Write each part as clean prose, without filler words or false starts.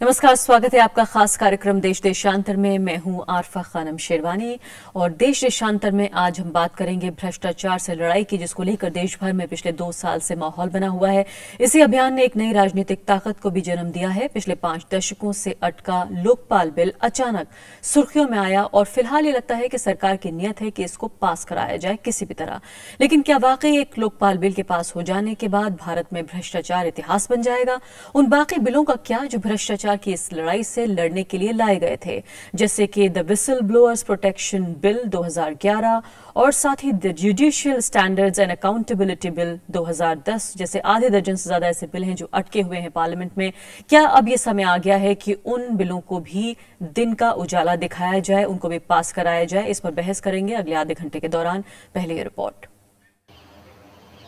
नमस्कार, स्वागत है आपका खास कार्यक्रम देश देशांतर में। मैं हूं आरफा खानम शेरवानी और देश देशांतर में आज हम बात करेंगे भ्रष्टाचार से लड़ाई की, जिसको लेकर देश भर में पिछले 2 साल से माहौल बना हुआ है। इसी अभियान ने एक नई राजनीतिक ताकत को भी जन्म दिया है। पिछले 5 दशकों से अटका लोकपाल बिल अचानक सुर्खियों में आया और फिलहाल ये लगता है कि सरकार की नीयत है कि इसको पास कराया जाए किसी भी तरह। लेकिन क्या वाकई एक लोकपाल बिल के पास हो जाने के बाद भारत में भ्रष्टाचार इतिहास बन जाएगा? उन बाकी बिलों का क्या जो भ्रष्टाचार की इस लड़ाई से लड़ने के लिए लाए गए थे, जैसे कि the whistle blowers protection bill 2011 और साथ ही the judicial standards and accountability bill 2010 जैसे आधे दर्जन से ज्यादा ऐसे बिल हैं जो अटके हुए हैं पार्लियामेंट में। क्या अब ये समय आ गया है कि उन बिलों को भी दिन का उजाला दिखाया जाए, उनको भी पास कराया जाए? इस पर बहस करेंगे अगले आधे घंटे के दौरान। पहले ये रिपोर्ट।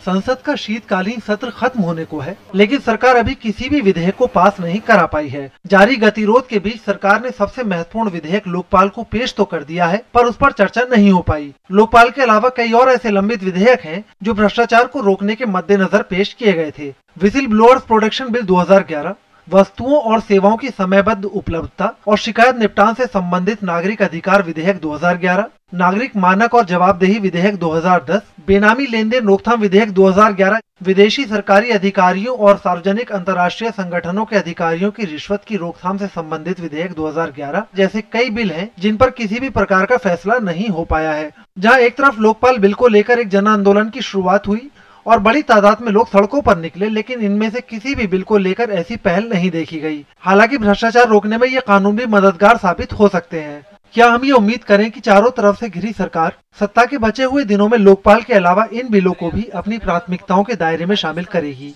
संसद का शीतकालीन सत्र खत्म होने को है, लेकिन सरकार अभी किसी भी विधेयक को पास नहीं करा पाई है। जारी गतिरोध के बीच सरकार ने सबसे महत्वपूर्ण विधेयक लोकपाल को पेश तो कर दिया है, पर उस पर चर्चा नहीं हो पाई। लोकपाल के अलावा कई और ऐसे लंबित विधेयक हैं जो भ्रष्टाचार को रोकने के मद्देनजर पेश किए गए थे। विसिल ब्लोअर्स प्रोटेक्शन बिल 2011, वस्तुओं और सेवाओं की समयबद्ध उपलब्धता और शिकायत निपटान से संबंधित नागरिक अधिकार विधेयक 2011, नागरिक मानक और जवाबदेही विधेयक 2010, बेनामी लेन देन रोकथाम विधेयक 2011, विदेशी सरकारी अधिकारियों और सार्वजनिक अंतर्राष्ट्रीय संगठनों के अधिकारियों की रिश्वत की रोकथाम से संबंधित विधेयक 2011 जैसे कई बिल हैं जिन पर किसी भी प्रकार का फैसला नहीं हो पाया है। जहां एक तरफ लोकपाल बिल को लेकर एक जन आंदोलन की शुरुआत हुई और बड़ी तादाद में लोग सड़कों पर निकले, लेकिन इनमें से किसी भी बिल को लेकर ऐसी पहल नहीं देखी गई। हालांकि भ्रष्टाचार रोकने में ये कानून भी मददगार साबित हो सकते हैं। क्या हम ये उम्मीद करें कि चारों तरफ से घिरी सरकार सत्ता के बचे हुए दिनों में लोकपाल के अलावा इन बिलों को भी अपनी प्राथमिकताओं के दायरे में शामिल करेगी?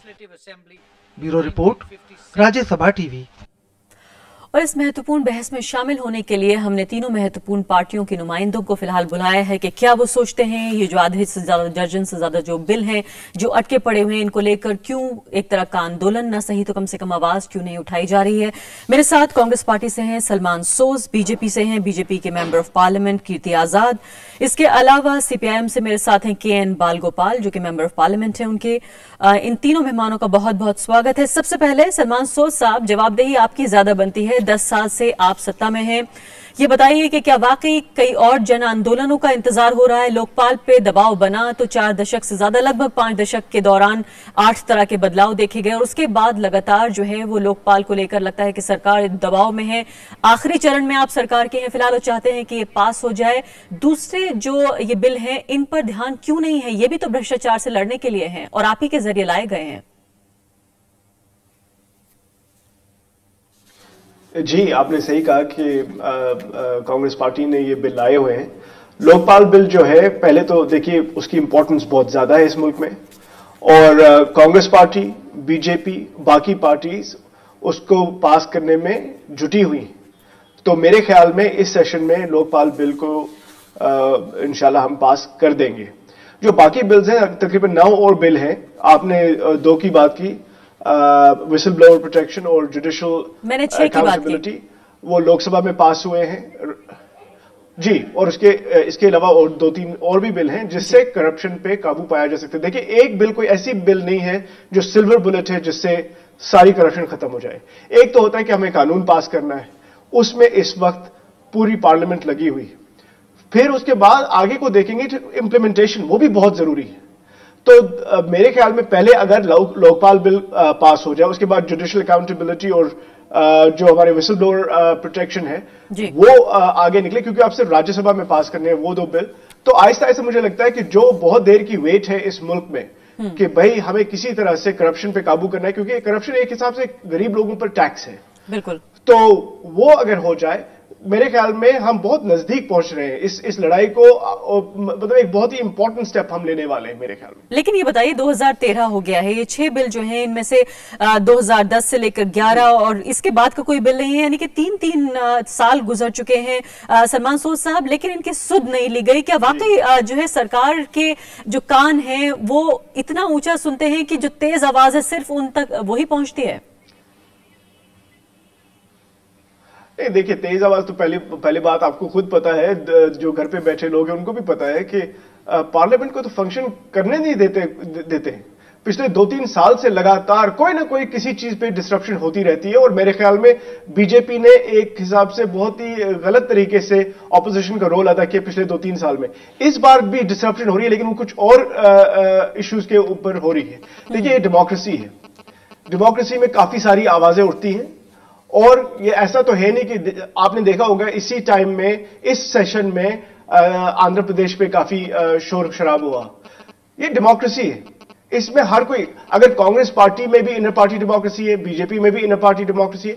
Bureau report, Rajya Sabha TV. और इस महत्वपूर्ण बहस में शामिल होने के लिए हमने तीनों महत्वपूर्ण पार्टियों के नुमाइंदों को फिलहाल बुलाया है कि क्या वो सोचते हैं ये जो आधे से ज्यादा दर्जन से ज्यादा जो बिल हैं जो अटके पड़े हुए हैं, इनको लेकर क्यों एक तरह का आंदोलन ना सही तो कम से कम आवाज क्यों नहीं उठाई जा रही है। मेरे साथ कांग्रेस पार्टी से हैं सलमान सोज, बीजेपी से हैं बीजेपी के member of parliament Kirti Azad, इसके अलावा सीपीआईएम से मेरे साथ हैं KN बालगोपाल जो कि मेंबर ऑफ पार्लियामेंट है। उनके इन तीनों मेहमानों का बहुत बहुत स्वागत है। सबसे पहले सलमान सोज साहब, जवाबदेही आपकी ज्यादा बनती है, 10 साल से आप सत्ता में हैं। ये बताइए कि क्या वाकई कई और जन आंदोलनों का इंतजार हो रहा है? लोकपाल पे दबाव बना तो 4 दशक से ज्यादा, लगभग 5 दशक के दौरान 8 तरह के बदलाव देखे गए और उसके बाद लगातार जो है वो लोकपाल को लेकर लगता है कि सरकार दबाव में है। आखिरी चरण में आप सरकार के हैं फिलहाल और चाहते हैं कि ये पास हो जाए। दूसरे जो ये बिल हैं इन पर ध्यान क्यों नहीं है? ये भी तो भ्रष्टाचार से लड़ने के लिए हैं और आप ही के जरिए लाए गए हैं। जी, आपने सही कहा कि कांग्रेस पार्टी ने ये बिल लाए हुए हैं। लोकपाल बिल जो है, पहले तो देखिए उसकी इंपॉर्टेंस बहुत ज्यादा है इस मुल्क में और कांग्रेस पार्टी, बीजेपी, बाकी पार्टीज उसको पास करने में जुटी हुई। तो मेरे ख्याल में इस सेशन में लोकपाल बिल को इंशाल्लाह हम पास कर देंगे। जो बाकी बिल्स हैं, तकरीबन 9 और बिल हैं। आपने 2 की बात की, विसल ब्लोअर प्रोटेक्शन और जुडिशियल अकाउंटेबिलिटी, वो लोकसभा में पास हुए हैं जी। और इसके अलावा और 2-3 और भी बिल हैं जिससे करप्शन पे काबू पाया जा सकता है। देखिए, एक बिल कोई ऐसी बिल नहीं है जो सिल्वर बुलेट है जिससे सारी करप्शन खत्म हो जाए। एक तो होता है कि हमें कानून पास करना है, उसमें इस वक्त पूरी पार्लियामेंट लगी हुई। फिर उसके बाद आगे को देखेंगे, इंप्लीमेंटेशन, वो भी बहुत जरूरी है। तो मेरे ख्याल में पहले अगर लोकपाल बिल पास हो जाए, उसके बाद जुडिशियल अकाउंटेबिलिटी और जो हमारे विसल ब्लोअर प्रोटेक्शन है वो आगे निकले, क्योंकि आप सिर्फ राज्यसभा में पास करने हैं वो 2 बिल। तो आहिस्ता आहिस्ता मुझे लगता है कि जो बहुत देर की वेट है इस मुल्क में कि भाई हमें किसी तरह से करप्शन पे काबू करना है, क्योंकि करप्शन एक हिसाब से गरीब लोगों पर टैक्स है। बिल्कुल। तो वो अगर हो जाए, मेरे ख्याल में हम बहुत नजदीक पहुंच रहे हैं इस लड़ाई को, मतलब एक बहुत ही इंपॉर्टेंट स्टेप हम लेने वाले हैं मेरे ख्याल में। लेकिन ये बताइए, 2013 हो गया है, ये 6 बिल जो हैं इनमें से 2010 से लेकर 11 और इसके बाद का कोई बिल नहीं है, यानी कि 3 साल गुजर चुके हैं सलमान सोज साहब, लेकिन इनकी सुध नहीं ली गई। क्या वाकई जो है सरकार के जो कान हैं वो इतना ऊंचा सुनते हैं कि जो तेज आवाज है सिर्फ उन तक वही पहुंचती है? नहीं, देखिए, तेज आवाज तो पहली बात आपको खुद पता है, जो घर पे बैठे लोग हैं उनको भी पता है कि पार्लियामेंट को तो फंक्शन करने नहीं देते। पिछले 2-3 साल से लगातार कोई ना कोई किसी चीज पे डिस्ट्रप्शन होती रहती है और मेरे ख्याल में बीजेपी ने एक हिसाब से बहुत ही गलत तरीके से ऑपोजिशन का रोल अदा किया पिछले 2-3 साल में। इस बार भी डिस्ट्रप्शन हो रही है लेकिन वो कुछ और इश्यूज के ऊपर हो रही है। देखिए, ये डेमोक्रेसी है, डेमोक्रेसी में काफी सारी आवाजें उठती हैं और ये ऐसा तो है नहीं कि आपने देखा होगा इसी टाइम में इस सेशन में आंध्र प्रदेश पे काफी शोर शराब हुआ। ये डेमोक्रेसी है, इसमें हर कोई, अगर कांग्रेस पार्टी में भी इनर पार्टी डेमोक्रेसी है, बीजेपी में भी इनर पार्टी डेमोक्रेसी है,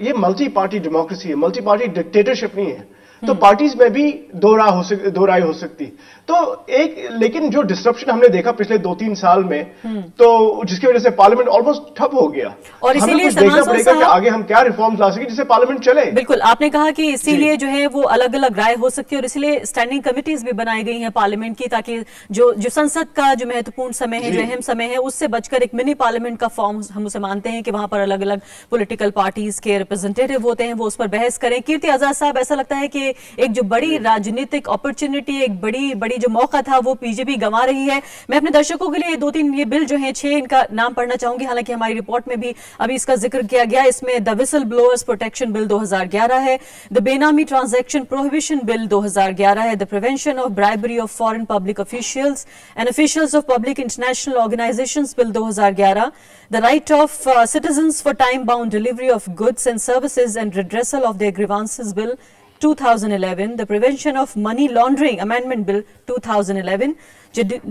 ये मल्टी पार्टी डेमोक्रेसी है, मल्टी पार्टी डिक्टेटरशिप नहीं है। तो पार्टीज में भी दो राय हो सकती। तो लेकिन जो डिस्ट्रप्शन हमने देखा पिछले 2-3 साल में, तो जिसकी वजह से पार्लियामेंट ऑलमोस्ट ठप हो गया और इसीलिए देखना पड़ेगा कि आगे हम क्या रिफॉर्म्स ला सके जिससे पार्लियामेंट चले। बिल्कुल, आपने कहा कि इसीलिए जो है वो अलग अलग राय हो सकती है और इसीलिए स्टैंडिंग कमिटीज भी बनाई गई हैं पार्लियामेंट की, ताकि जो संसद का जो महत्वपूर्ण समय है, जो अहम समय है, उससे बचकर एक मिनी पार्लियामेंट का फॉर्म हम उसे मानते हैं कि वहां पर अलग अलग पॉलिटिकल पार्टीज के रिप्रेजेंटेटिव होते हैं, वो उस पर बहस करें। कीर्ति आजाद साहब, ऐसा लगता है कि एक जो बड़ी राजनीतिक अपॉर्चुनिटी, एक बड़ी जो मौका था वो बीजेपी गंवा रही है। मैं अपने दर्शकों के लिए 2-3 ये बिल जो हैं 6 इनका नाम पढ़ना चाहूंगी, हालांकि हमारी रिपोर्ट में भी अभी इसका जिक्र किया गया। इसमें the whistle blowers protection bill 2011 है, द बेनामी ट्रांजैक्शन प्रोहिबिशन बिल 2011 है, the prevention of bribery of foreign public officials and officials of public international organisations bill 2011, the right of citizens for time bound delivery of goods and services and redressal of their grievances bill 2011, the Prevention of Money Laundering Amendment Bill 2011,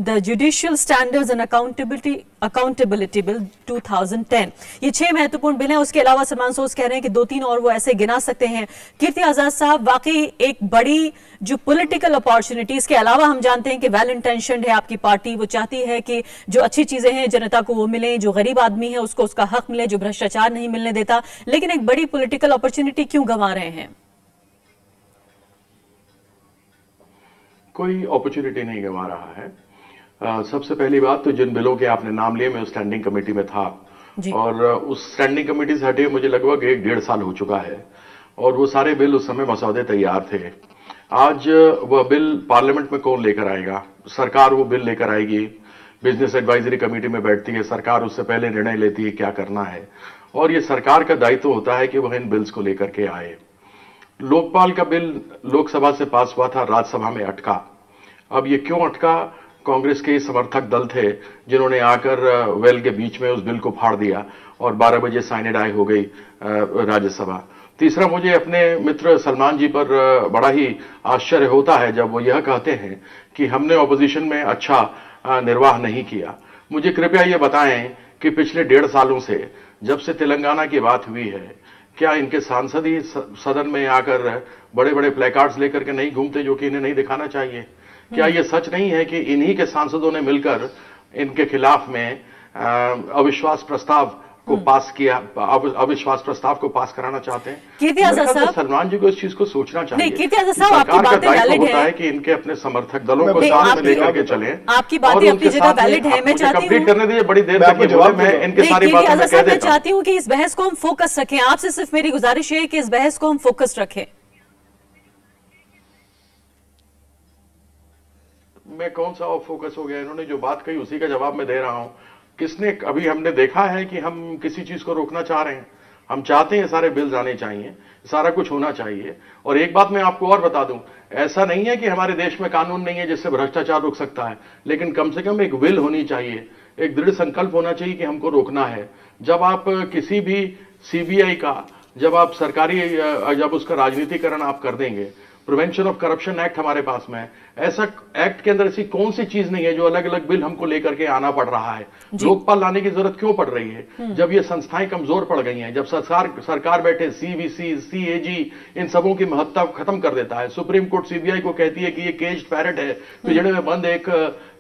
the Judicial Standards and Accountability Bill 2010। ये 6 महत्वपूर्ण bill हैं। उसके अलावा सलमान सोज कह रहे हैं कि 2-3 और वो ऐसे गिना सकते हैं। कीर्ति आजाद साहब, वाकई एक बड़ी जो पॉलिटिकल अपॉर्चुनिटीज के अलावा हम जानते हैं कि वेल इंटेंशन्ड है आपकी पार्टी, वो चाहती है कि जो अच्छी चीजें हैं जनता को वो मिले, जो गरीब आदमी है उसको उसका हक मिले, जो भ्रष्टाचार नहीं मिलने देता, लेकिन एक बड़ी पॉलिटिकल अपॉर्चुनिटी क्यों गंवा रहे हैं? कोई अपॉर्चुनिटी नहीं गंवा रहा है। सबसे पहली बात तो जिन बिलों के आपने नाम लिए, मैं उस स्टैंडिंग कमेटी में था और उस स्टैंडिंग कमेटी से हटे मुझे लगभग 1-1.5 साल हो चुका है और वो सारे बिल उस समय मसौदे तैयार थे। आज वह बिल पार्लियामेंट में कौन लेकर आएगा? सरकार वो बिल लेकर आएगी, बिजनेस एडवाइजरी कमेटी में बैठती है सरकार, उससे पहले निर्णय लेती है क्या करना है और ये सरकार का दायित्व होता है कि वह इन बिल्स को लेकर के आए। लोकपाल का बिल लोकसभा से पास हुआ था, राज्यसभा में अटका। अब ये क्यों अटका? कांग्रेस के समर्थक दल थे जिन्होंने आकर वेल के बीच में उस बिल को फाड़ दिया और 12 बजे साइनेडाई हो गई राज्यसभा। तीसरा, मुझे अपने मित्र सलमान जी पर बड़ा ही आश्चर्य होता है जब वो यह कहते हैं कि हमने ऑपोजिशन में अच्छा निर्वाह नहीं किया। मुझे कृपया ये बताएं कि पिछले 1.5 सालों से जब से तेलंगाना की बात हुई है, क्या इनके सांसद ही सदन में आकर बड़े बड़े प्लेकार्ड्स लेकर के नहीं घूमते जो कि इन्हें नहीं दिखाना चाहिए? क्या ये सच नहीं है कि इन्हीं के सांसदों ने मिलकर इनके खिलाफ में अविश्वास प्रस्ताव को पास किया, अविश्वास प्रस्ताव को पास कराना चाहते हैं? कीर्ति आजाद साहब, सलमान जी को इस चीज को सोचना चाहिए। नहीं, कीर्ति आजाद साहब, आपकी बातें वैलिड है कि इनके अपने समर्थक दलों को साथ में लेकर के चले। आपकी बातें अपनी जगह वैलिड है। मैं चाहती हूँ करने दीजिए, बड़ी देर तक मैं इनके सारी बातें मैं कह देता हूं। मैं चाहती हूँ कि इस बहस को हम फोकस रखें। आपसे सिर्फ मेरी गुजारिश है कि इस बहस को हम फोकस रखें। मैं कौन सा ऑफ फोकस हो गया? इन्होंने जो बात कही उसी का जवाब मैं दे रहा हूं। किसने अभी हमने देखा है कि हम किसी चीज को रोकना चाह रहे हैं? हम चाहते हैं सारे बिल्स आने चाहिए, सारा कुछ होना चाहिए। और एक बात मैं आपको और बता दूं, ऐसा नहीं है कि हमारे देश में कानून नहीं है जिससे भ्रष्टाचार रुक सकता है, लेकिन कम से कम एक विल होनी चाहिए, एक दृढ़ संकल्प होना चाहिए कि हमको रोकना है। जब आप किसी भी सीबीआई का, जब आप सरकारी, जब उसका राजनीतिकरण आप कर देंगे, प्रिवेंशन ऑफ करप्शन एक्ट हमारे पास में, ऐसा एक्ट के अंदर ऐसी कौन सी चीज नहीं है जो अलग अलग बिल हमको लेकर के आना पड़ रहा है? लोकपाल लाने की जरूरत क्यों पड़ रही है? जब ये संस्थाएं कमजोर पड़ गई हैं, जब सरकार बैठे सीवीसी, सीएजी इन सबों की महत्ता खत्म कर देता है। सुप्रीम कोर्ट सीबीआई को कहती है कि ये केज्ड पैरट है, पिंजड़े में बंद एक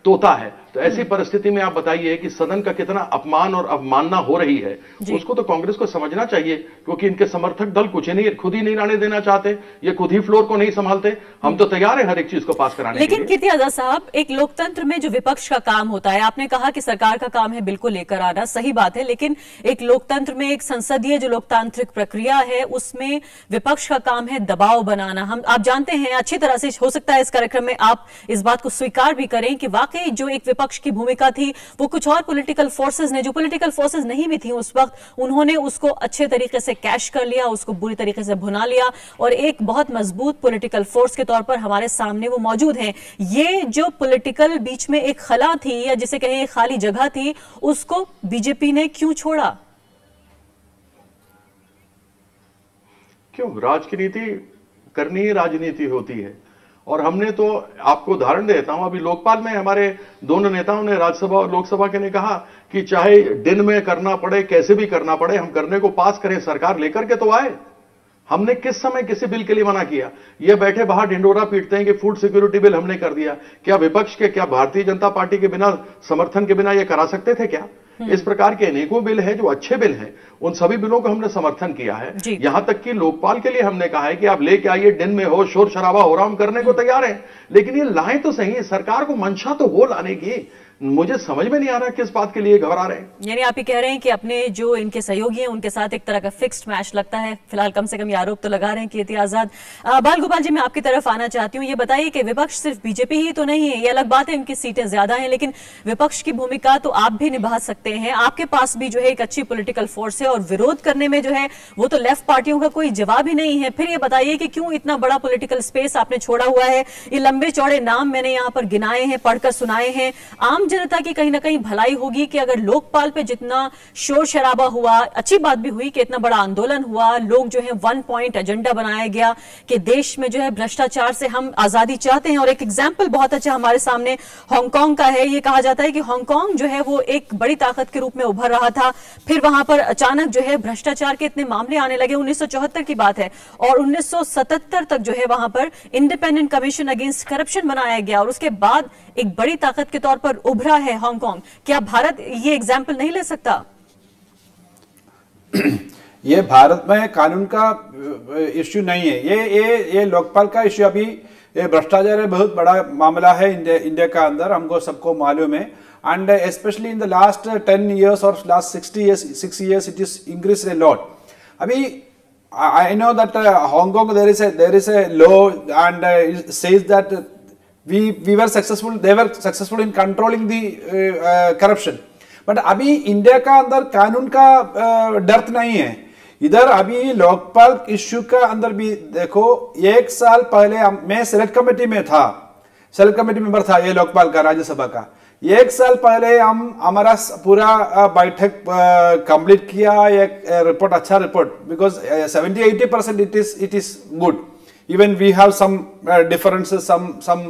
तोता है। तो ऐसी परिस्थिति में आप बताइए कि सदन का कितना अपमान और अवमानना हो रही है। उसको तो कांग्रेस को समझना चाहिए, क्योंकि इनके समर्थक दल कुछ नहीं, खुद ही नहीं लाने देना चाहते, ये खुद ही फ्लोर को नहीं संभालते। हम तो तैयार है हर एक चीज को पास कराने के लिए। लेकिन कीर्ति आजाद साहब, एक लोकतंत्र में जो विपक्ष का काम होता है, आपने कहा कि सरकार का काम है बिल को लेकर आना, सही बात है, लेकिन एक लोकतंत्र में, एक संसदीय जो लोकतांत्रिक प्रक्रिया है, उसमें विपक्ष का काम है दबाव बनाना। हम आप जानते हैं अच्छी तरह से, हो सकता है इस कार्यक्रम में आप इस बात को स्वीकार भी करें कि वाकई वाकई जो एक विपक्ष की भूमिका थी वो कुछ और पॉलिटिकल फोर्सेस ने, जो पॉलिटिकल फोर्सेस नहीं भी थी उस वक्त, उन्होंने उसको अच्छे तरीके से कैश कर लिया, उसको बुरी तरीके से भुना लिया और एक बहुत मजबूत पॉलिटिकल फोर्स के तौर पर हमारे सामने वो मौजूद हैं। ये जो पॉलिटिकल बीच में एक खला थी या जिसे कहें खाली जगह थी, उसको बीजेपी ने क्यों छोड़ा? क्यों? राजनीति करनी ही राजनीति होती है। और हमने तो आपको उदाहरण देता हूं, अभी लोकपाल में हमारे दोनों नेताओं ने, राज्यसभा और लोकसभा के ने कहा कि चाहे दिन में करना पड़े, कैसे भी करना पड़े, हम करने को पास करें, सरकार लेकर के तो आए। हमने किस समय किसी बिल के लिए मना किया? ये बैठे बाहर ढिंडोरा पीटते हैं कि फूड सिक्योरिटी बिल हमने कर दिया। क्या विपक्ष के, क्या भारतीय जनता पार्टी के बिना, समर्थन के बिना ये करा सकते थे क्या? इस प्रकार के अनेकों बिल हैं जो अच्छे बिल हैं, उन सभी बिलों का हमने समर्थन किया है। यहां तक कि लोकपाल के लिए हमने कहा है कि आप लेके आइए, दिन में हो, शोर शराबा हो रहा, हम करने को तैयार हैं, लेकिन ये लाएं तो सही। सरकार को मंशा तो हो लाने की। मुझे समझ में नहीं आ रहा किस बात के लिए घबरा रहे हैं। यानी आप ये कह रहे हैं कि अपने जो इनके सहयोगी हैं उनके साथ एक तरह का फिक्स्ड मैच लगता है। फिलहाल कम से कम ये आरोप तो लगा रहे हैं कीर्ति आजाद। बाल गोपाल जी, मैं आपकी तरफ आना चाहती हूँ। ये बताइए कि विपक्ष सिर्फ बीजेपी ही तो नहीं है, ये अलग बात है इनकी सीटें ज्यादा हैं, लेकिन विपक्ष की भूमिका तो आप भी निभा सकते हैं। आपके पास भी जो है एक अच्छी पॉलिटिकल फोर्स है और विरोध करने में जो है वो तो लेफ्ट पार्टियों का कोई जवाब ही नहीं है। फिर ये बताइए कि क्यों इतना बड़ा पॉलिटिकल स्पेस आपने छोड़ा हुआ है? ये लंबे चौड़े नाम मैंने यहाँ पर गिनाए हैं, पढ़कर सुनाए हैं। आम जनता की कहीं ना कहीं भलाई होगी कि अगर लोकपाल पे जितना शोर शराबा हुआ, अच्छी बात भी हुई कि इतना बड़ा आंदोलन हुआ, लोग जो है 1 पॉइंट एजेंडा बनाया गया कि देश में जो है भ्रष्टाचार से हम आजादी चाहते हैं। और एक एग्जाम्पल बहुत अच्छा हमारे सामने हांगकांग का है। ये कहा जाता है कि हांगकांग जो है वो एक बड़ी ताकत के रूप में उभर रहा था, फिर वहां पर अचानक जो है भ्रष्टाचार के इतने मामले आने लगे। 1974 की बात है और 1977 तक जो है वहां पर इंडिपेंडेंट कमीशन अगेंस्ट करप्शन बनाया गया और उसके बाद एक बड़ी ताकत के तौर पर उभरा है हांगकांग। क्या भारत ये एग्जाम्पल नहीं ले सकता? ये भारत में कानून का इश्यू नहीं है, ये लोकपाल का इश्यू। अभी ये भ्रष्टाचार बहुत बड़ा मामला है इंडिया का अंदर, हमको सबको मालूम है। And specially in the last 10 years और last 6 years it is increase a lot. अभी I know that Hong Kong there is a law and it says that we were successful, they were successful in controlling the corruption, but अभी India का अंदर कानून का डर नहीं है। इधर अभी लोकपाल इश्यू का अंदर भी देखो, 1 साल पहले मैं सेलेक्ट कमेटी में था, सेलेक्ट कमेटी मेंबर था ये लोकपाल का, राज्यसभा का। 1 साल पहले हम हमारा पूरा बैठक कंप्लीट किया, एक रिपोर्ट, अच्छा report, because 70-80% it is good. Even we have some differences, some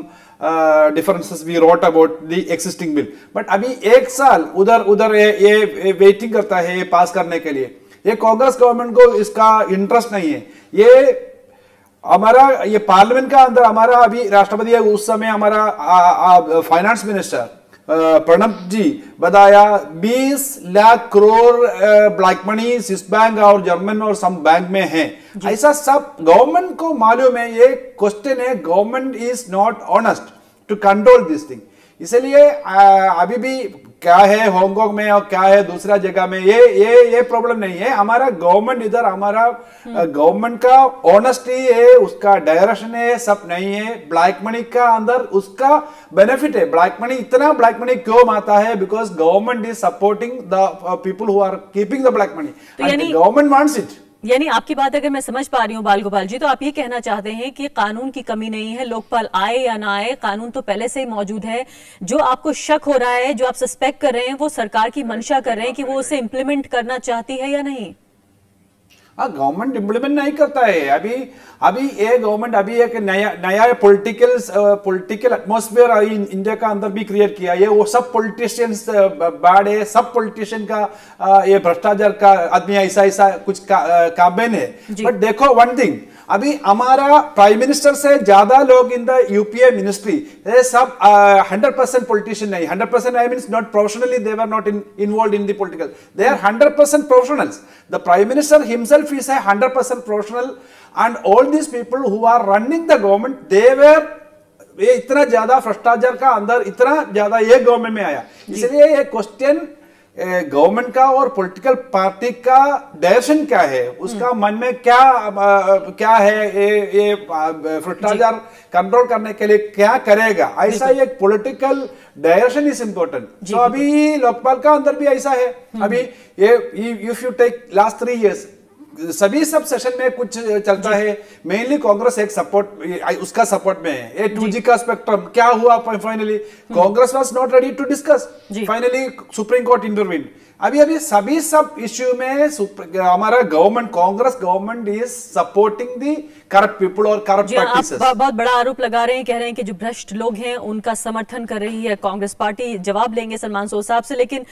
differences we wrote about the existing bill, but अभी 1 साल उधर ये वेटिंग करता है ये पास करने के लिए। ये कांग्रेस गवर्नमेंट को इसका इंटरेस्ट नहीं है। ये हमारा ये पार्लियामेंट का अंदर हमारा अभी राष्ट्रपति है, उस समय हमारा फाइनेंस मिनिस्टर प्रणब जी बताया 20 lakh crore black money Swiss bank और जर्मन और सम बैंक में है। ऐसा सब गवर्नमेंट को मालूम है। ये क्वेश्चन है, government is not honest to control this thing. इसलिए अभी भी क्या है हांगकांग में और क्या है दूसरा जगह में, ये प्रॉब्लम नहीं है। हमारा गवर्नमेंट इधर, हमारा गवर्नमेंट का ऑनेस्टी है, उसका डायरेक्शन है, सब नहीं है। ब्लैक मनी का अंदर उसका बेनिफिट है। ब्लैक मनी, इतना ब्लैक मनी क्यों आता है? Because government is supporting the people who are keeping the black money, government wants it. यानी आपकी बात अगर मैं समझ पा रही हूँ बाल गोपाल जी, तो आप ये कहना चाहते हैं कि कानून की कमी नहीं है, लोकपाल आए या ना आए, कानून तो पहले से ही मौजूद है। जो आपको शक हो रहा है, जो आप सस्पेक्ट कर रहे हैं, वो सरकार की मंशा कर रहे हैं कि वो उसे इंप्लीमेंट करना चाहती है या नहीं? गवर्नमेंट इम्प्लीमेंट नहीं करता है। अभी ये गवर्नमेंट अभी एक नया पॉलिटिकल एटमॉस्फेयर इंडिया का अंदर भी क्रिएट किया है। वो सब पॉलिटिशियंस बैड है, सब पॉलिटिशियन का ये भ्रष्टाचार का आदमी ऐसा कुछ काबिन है। बट देखो वन थिंग, अभी हमारा प्राइम मिनिस्टर से ज्यादा लोग इन द यूपीए मिनिस्ट्री, ये सब 100% पॉलिटिशियन नहीं। 100% I means not professionally, they were not involved in the political, they are 100% professionals. The prime minister himself is 100% professional and all these people who are running the government, they were, इतना ज्यादा भ्रष्टाचार का अंदर इतना ज्यादा ये government में आया। इसलिए ये क्वेश्चन गवर्नमेंट का और पॉलिटिकल पार्टी का डायरेक्शन क्या है, उसका मन में क्या है, ये भ्रष्टाचार कंट्रोल करने के लिए क्या करेगा, ऐसा एक पॉलिटिकल डायरेक्शन इज इम्पोर्टेंट। तो अभी लोकपाल का अंदर भी ऐसा है। अभी ये if you take last 3 years सभी सब सेशन में कुछ चलता है, मेनली कांग्रेस एक सपोर्ट, उसका सपोर्ट में है। ये 2G का स्पेक्ट्रम क्या हुआ, finally Congress was not ready to discuss, finally supreme court intervene. अभी सभी सब इश्यू में हमारा government, Congress government is supporting the corrupt people और करप्ट प्रैक्टिसेस। आप बहुत बड़ा आरोप लगा रहे हैं, कह रहे हैं कि जो भ्रष्ट लोग हैं उनका समर्थन कर रही है कांग्रेस पार्टी। जवाब लेंगे सलमान सोह साहब से, लेकिन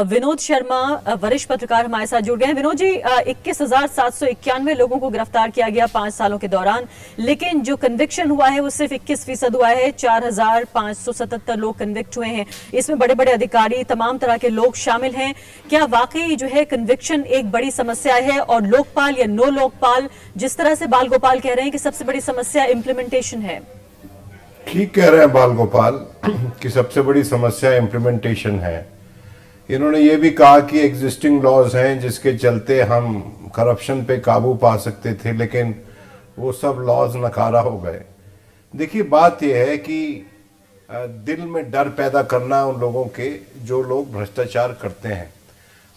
विनोद शर्मा वरिष्ठ पत्रकार हमारे साथ जुड़ गए हैं। विनोद जी, 21,791 लोगों को गिरफ्तार किया गया 5 सालों के दौरान, लेकिन जो कन्विक्शन हुआ है वो सिर्फ 21% हुआ है। 4,577 लोग कन्विक्ट हुए हैं, इसमें बड़े बड़े अधिकारी, तमाम तरह के लोग शामिल हैं। क्या वाकई जो है कन्विक्शन एक बड़ी समस्या है, और लोकपाल या नो लोकपाल, जिस तरह से बाल गोपाल कह रहे हैं कि सबसे बड़ी समस्या इम्प्लीमेंटेशन है? ठीक कह रहे हैं बाल गोपाल कि सबसे बड़ी समस्या इम्प्लीमेंटेशन है। इन्होंने ये भी कहा कि एग्जिस्टिंग लॉज हैं जिसके चलते हम करप्शन पे काबू पा सकते थे, लेकिन वो सब लॉज नकारा हो गए। देखिए, बात यह है कि दिल में डर पैदा करना उन लोगों के जो लोग भ्रष्टाचार करते हैं।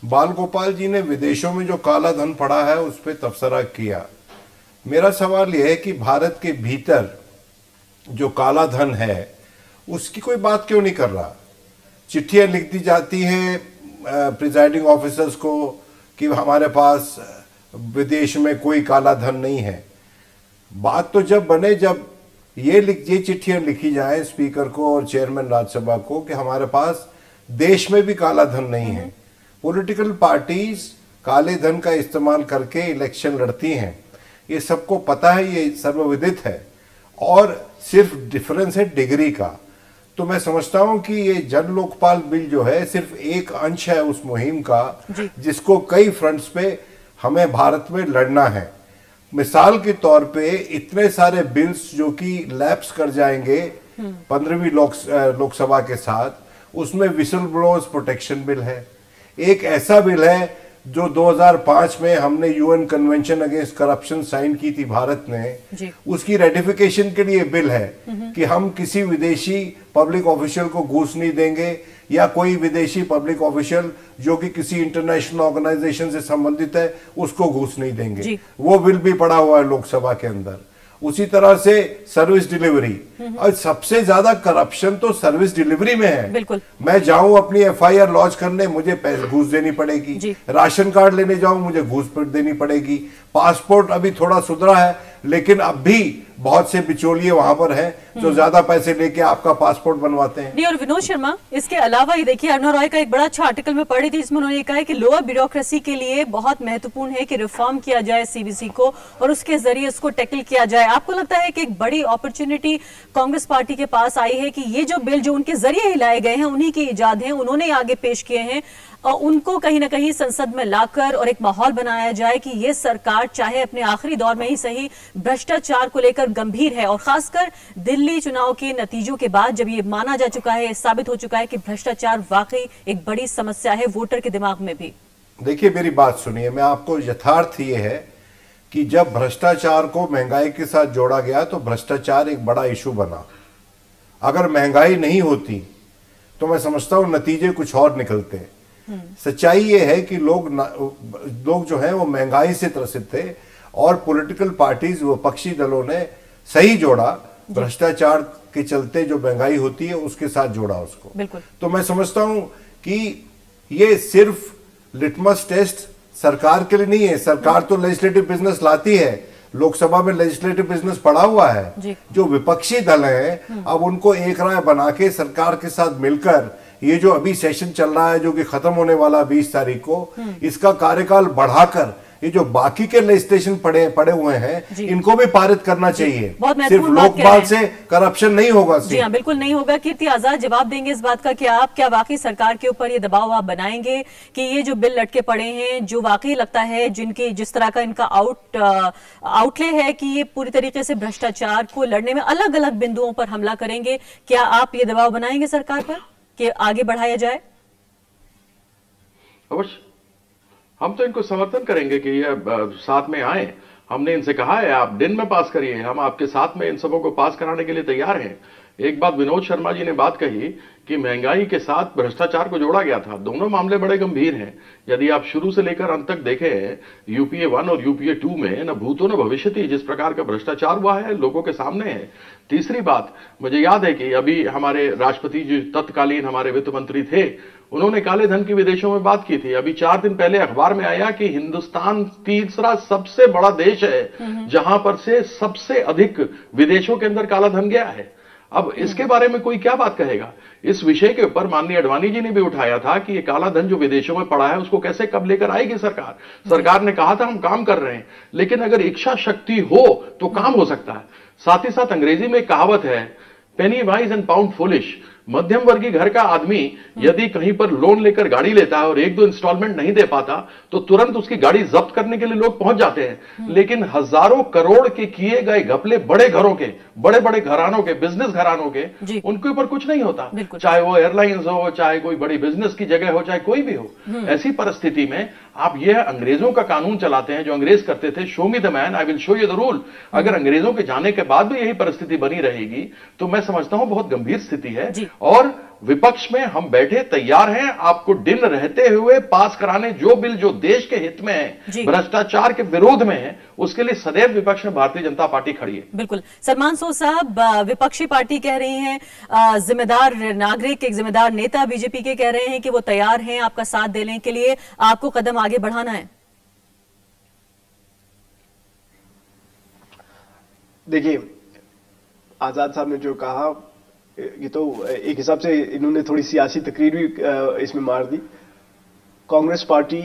बाल गोपाल जी ने विदेशों में जो काला धन पड़ा है उस पर तबसरा किया। मेरा सवाल यह है कि भारत के भीतर जो काला धन है उसकी कोई बात क्यों नहीं कर रहा? चिट्ठियां लिख दी जाती हैं प्रिजाइडिंग ऑफिसर्स को कि हमारे पास विदेश में कोई काला धन नहीं है। बात तो जब बने जब ये चिट्ठियां लिखी जाए स्पीकर को और चेयरमैन राज्यसभा को कि हमारे पास देश में भी काला धन नहीं है। पॉलिटिकल पार्टीज काले धन का इस्तेमाल करके इलेक्शन लड़ती हैं, ये सबको पता है, ये सर्वविदित है, और सिर्फ डिफरेंस है डिग्री का। तो मैं समझता हूं कि ये जन लोकपाल बिल जो है सिर्फ एक अंश है उस मुहिम का जिसको कई फ्रंट्स पे हमें भारत में लड़ना है। मिसाल के तौर पे इतने सारे बिल्स जो कि लैप्स कर जाएंगे 15वीं लोकसभा के साथ, उसमें विसल ब्लोअर्स प्रोटेक्शन बिल है, एक ऐसा बिल है जो 2005 में हमने UN convention against corruption sign की थी भारत ने, उसकी रेटिफिकेशन के लिए बिल है कि हम किसी विदेशी पब्लिक ऑफिशियल को घूस नहीं देंगे, या कोई विदेशी पब्लिक ऑफिशियल जो कि किसी इंटरनेशनल ऑर्गेनाइजेशन से संबंधित है उसको घूस नहीं देंगे। वो बिल भी पड़ा हुआ है लोकसभा के अंदर। उसी तरह से सर्विस डिलीवरी, और सबसे ज्यादा करप्शन तो सर्विस डिलीवरी में है। बिल्कुल। मैं जाऊं अपनी FIR लॉन्च करने, मुझे पैसे घूस देनी पड़ेगी, राशन कार्ड लेने जाऊं मुझे घूस देनी पड़ेगी, पासपोर्ट अभी थोड़ा सुधरा है लेकिन अब भी बहुत से बिचौलिए वहां पर हैं जो ज्यादा पैसे लेके आपका पासपोर्ट बनवाते हैं। नहीं, और विनोद शर्मा, इसके अलावा ये देखिए, अरुणा रॉय का एक बड़ा अच्छा आर्टिकल में पढ़ी थी जिसमें उन्होंने कहा है कि लोअर ब्यूरोक्रेसी के लिए बहुत महत्वपूर्ण है कि रिफॉर्म किया जाए CBC को और उसके जरिए उसको टैकल किया जाए। आपको लगता है कि एक बड़ी अपॉर्चुनिटी कांग्रेस पार्टी के पास आई है कि ये जो बिल जो उनके जरिए ही लाए गए हैं, उन्हीं की इजाद है, उन्होंने आगे पेश किए हैं, और उनको कहीं ना कहीं संसद में लाकर और एक माहौल बनाया जाए कि ये सरकार चाहे अपने आखिरी दौर में ही सही भ्रष्टाचार को लेकर गंभीर है, और खासकर दिल्ली चुनाव के नतीजों के बाद जब ये माना जा चुका है, साबित हो चुका है कि भ्रष्टाचार वाकई एक बड़ी समस्या है वोटर के दिमाग में भी। देखिए, मेरी बात सुनिए, मैं आपको यथार्थ ये है कि जब भ्रष्टाचार को महंगाई के साथ जोड़ा गया तो भ्रष्टाचार एक बड़ा इशू बना। अगर महंगाई नहीं होती तो मैं समझता हूं नतीजे कुछ और निकलते। सच्चाई ये है कि लोग जो हैं वो महंगाई से त्रसित थे, और पॉलिटिकल पार्टीज, विपक्षी दलों ने सही जोड़ा, भ्रष्टाचार के चलते जो महंगाई होती है उसके साथ जोड़ा उसको। बिल्कुल। तो मैं समझता हूं कि ये सिर्फ लिटमस टेस्ट सरकार के लिए नहीं है। सरकार तो लेजिस्लेटिव बिजनेस लाती है, लोकसभा में लेजिस्लेटिव बिजनेस पड़ा हुआ है। जो विपक्षी दल हैं अब उनको एक राय बना के सरकार के साथ मिलकर ये जो अभी सेशन चल रहा है जो कि खत्म होने वाला 20 तारीख को, इसका कार्यकाल बढ़ाकर ये जो बाकी के लेजिस्लेशन पड़े हुए हैं इनको भी पारित करना चाहिए। सिर्फ लोकपाल से करप्शन नहीं होगा। जी हाँ, बिल्कुल नहीं होगा। कीर्ति आजाद जवाब देंगे इस बात का कि आप क्या वाकई सरकार के ऊपर ये दबाव आप बनाएंगे कि ये जो बिल लटके पड़े हैं, जो वाकई लगता है जिनके जिस तरह का इनका आउटले है कि ये पूरी तरीके से भ्रष्टाचार को लड़ने में अलग अलग बिंदुओं पर हमला करेंगे, क्या आप ये दबाव बनाएंगे सरकार पर कि आगे बढ़ाया जाए? अवश्य हम तो इनको समर्थन करेंगे कि ये साथ में आए। हमने इनसे कहा है आप दिन में पास करिए, हम आपके साथ में इन सबों को पास कराने के लिए तैयार हैं। एक बात विनोद शर्मा जी ने बात कही कि महंगाई के साथ भ्रष्टाचार को जोड़ा गया था, दोनों मामले बड़े गंभीर हैं। यदि आप शुरू से लेकर अंत तक देखें, यूपीए 1 और यूपीए 2 में न भूतो न भविष्यति जिस प्रकार का भ्रष्टाचार हुआ है लोगों के सामने है। तीसरी बात, मुझे याद है कि अभी हमारे राष्ट्रपति जी तत्कालीन हमारे वित्त मंत्री थे, उन्होंने काले धन की विदेशों में बात की थी। अभी 4 दिन पहले अखबार में आया कि हिंदुस्तान तीसरा सबसे बड़ा देश है जहां पर से सबसे अधिक विदेशों के अंदर काला धन गया है। अब इसके बारे में कोई क्या बात कहेगा? इस विषय के ऊपर माननीय अडवाणी जी ने भी उठाया था कि ये काला धन जो विदेशों में पड़ा है उसको कैसे कब लेकर आएगी सरकार। सरकार ने कहा था हम काम कर रहे हैं, लेकिन अगर इच्छा शक्ति हो तो काम हो सकता है। साथ ही साथ अंग्रेजी में एक कहावत है, पेनी वाइज एंड पाउंड फुलिश। मध्यम वर्गीय घर का आदमी यदि कहीं पर लोन लेकर गाड़ी लेता है और 1-2 इंस्टॉलमेंट नहीं दे पाता तो तुरंत उसकी गाड़ी जब्त करने के लिए लोग पहुंच जाते हैं। लेकिन हजारों करोड़ के किए गए घपले बड़े घरों के, बड़े बड़े घरानों के, बिजनेस घरानों के, उनके ऊपर कुछ नहीं होता, चाहे वो एयरलाइंस हो, चाहे कोई बड़ी बिजनेस की जगह हो, चाहे कोई भी हो। ऐसी परिस्थिति में आप यह अंग्रेजों का कानून चलाते हैं जो अंग्रेज करते थे, show me the man I will show you the rule. अगर अंग्रेजों के जाने के बाद भी यही परिस्थिति बनी रहेगी तो मैं समझता हूं बहुत गंभीर स्थिति है। और विपक्ष में हम बैठे तैयार हैं आपको दिन रहते हुए पास कराने जो बिल जो देश के हित में है, भ्रष्टाचार के विरोध में है, उसके लिए सदैव विपक्ष में भारतीय जनता पार्टी खड़ी है। बिल्कुल। सलमान सोज साहब, विपक्षी पार्टी कह रही हैं, जिम्मेदार नागरिक, एक जिम्मेदार नेता बीजेपी के कह रहे हैं कि वो तैयार हैं आपका साथ देने के लिए, आपको कदम आगे बढ़ाना है। देखिए, आजाद साहब ने जो कहा ये तो एक हिसाब से इन्होंने थोड़ी सियासी तकरीर भी इसमें मार दी। कांग्रेस पार्टी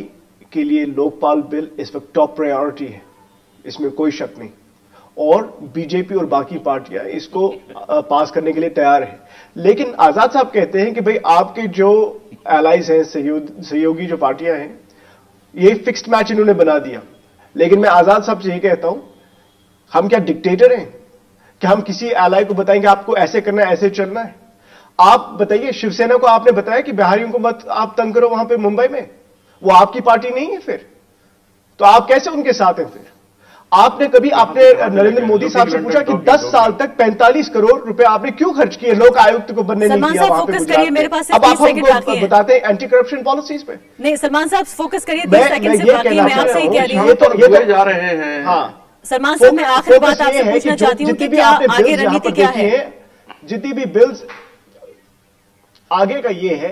के लिए लोकपाल बिल इस वक्त टॉप प्रायोरिटी है, इसमें कोई शक नहीं, और बीजेपी और बाकी पार्टियां इसको पास करने के लिए तैयार है। लेकिन आजाद साहब कहते हैं कि भाई आपके जो एलाइज हैं, सहयोगी जो पार्टियां हैं, ये फिक्स्ड मैच इन्होंने बना दिया। लेकिन मैं आजाद साहब से ये कहता हूं, हम क्या डिक्टेटर हैं कि हम किसी एलाई को बताएंगे आपको ऐसे करना है, ऐसे चलना है? आप बताइए, शिवसेना को आपने बताया कि बिहारियों को मत आप तंग करो वहां पे मुंबई में, वो आपकी पार्टी नहीं है, फिर तो आप कैसे उनके साथ हैं? फिर आपने कभी आपने नरेंद्र मोदी साहब से पूछा कि 10 साल तक 45 करोड़ रुपए आपने क्यों खर्च किए लोक आयुक्त को बनने नहीं दिया वहां पे? मेरे पास अब आप हमको बताते हैं एंटी करप्शन पॉलिसीज पे। नहीं सलमान साहब फोकस करिए, 30 सेकंड से बाकी, मैं आपसे ही कह रही हूं, ये तो जा रहे हैं। हाँ सलमान साहब, मैं आखिरी बात आपसे पूछना चाहती हूँ कि क्या आगे रणनीति क्या है? जितनी भी बिल्स आगे का ये है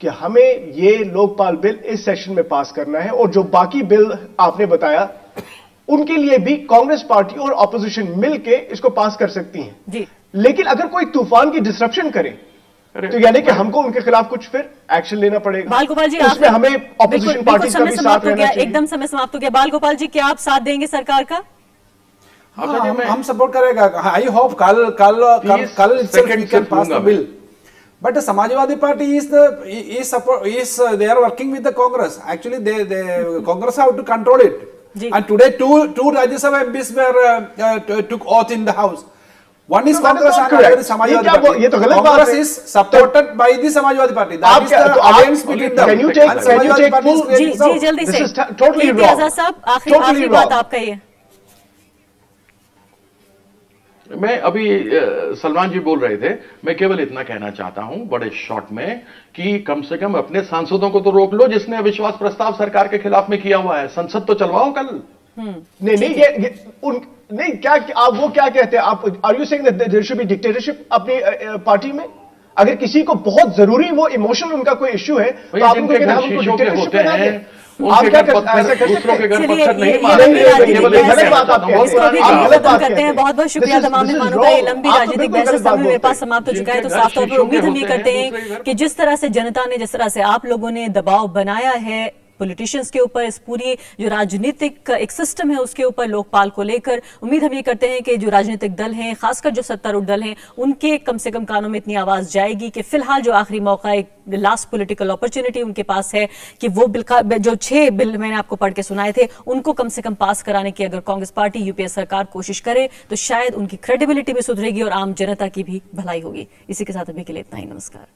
कि हमें ये लोकपाल बिल इस सेशन में पास करना है, और जो बाकी बिल आपने बताया उनके लिए भी कांग्रेस पार्टी और ऑपोजिशन मिलके इसको पास कर सकती हैं जी। लेकिन अगर कोई तूफान की डिसरप्शन करे तो यानी कि हमको उनके खिलाफ कुछ फिर एक्शन लेना पड़ेगा। बाल गोपाल जी, उसमें हमें ऑपोजिशन पार्टी का भी साथ रहना चाहिए। एकदम समय समाप्त हो गया। बाल गोपाल जी, क्या आप साथ देंगे सरकार का? हम सपोर्ट करेगा। आई होप कल pass the bill, but Samajwadi Party is they are working with the Congress. Actually, the Congress have to control it. And today, two Rajya Sabha MPs were took oath in the House. One is Congress and another is Samajwadi Party. Congress is supported by the Samajwadi Party. That is the alliance between them. Can you take full? जी जल्दी से. This is totally wrong. आजाद साहब, आखिरी बात आप कहिए। मैं अभी सलमान जी बोल रहे थे, मैं केवल इतना कहना चाहता हूं बड़े शॉर्ट में कि कम से कम अपने सांसदों को तो रोक लो जिसने अविश्वास प्रस्ताव सरकार के खिलाफ में किया हुआ है। संसद तो चलवाओ कल। नहीं नहीं, क्या आप वो क्या कहते हैं आप? Are you saying that there should be dictatorship अपनी पार्टी में? अगर किसी को बहुत जरूरी वो इमोशनल उनका कोई इश्यू है तो आप उनको डिक्टेटरशिप बना दें। आप क्या ऐसा कर सकते हैं? करते हैं। बहुत बहुत शुक्रिया तमाम मेहमानों का। ये लंबी राजनीतिक बहस इस समय मेरे पास समाप्त हो चुका है। तो साफ तौर पर उम्मीद हम ये करते हैं कि जिस तरह से जनता ने, जिस तरह से आप लोगों ने दबाव बनाया है पॉलिटिशियंस के ऊपर, इस पूरी जो राजनीतिक एक सिस्टम है उसके ऊपर लोकपाल को लेकर, उम्मीद हम ये करते हैं कि जो राजनीतिक दल हैं, खासकर जो सत्तारूढ़ दल हैं, उनके कम से कम कानों में इतनी आवाज जाएगी कि फिलहाल जो आखिरी मौका, एक लास्ट पॉलिटिकल अपॉर्चुनिटी उनके पास है कि वो बिल का जो 6 बिल मैंने आपको पढ़ के सुनाए थे उनको कम से कम पास कराने की अगर कांग्रेस पार्टी, यूपीए सरकार कोशिश करे तो शायद उनकी क्रेडिबिलिटी भी सुधरेगी और आम जनता की भी भलाई होगी। इसी के साथ अभी के लिए इतना ही। नमस्कार।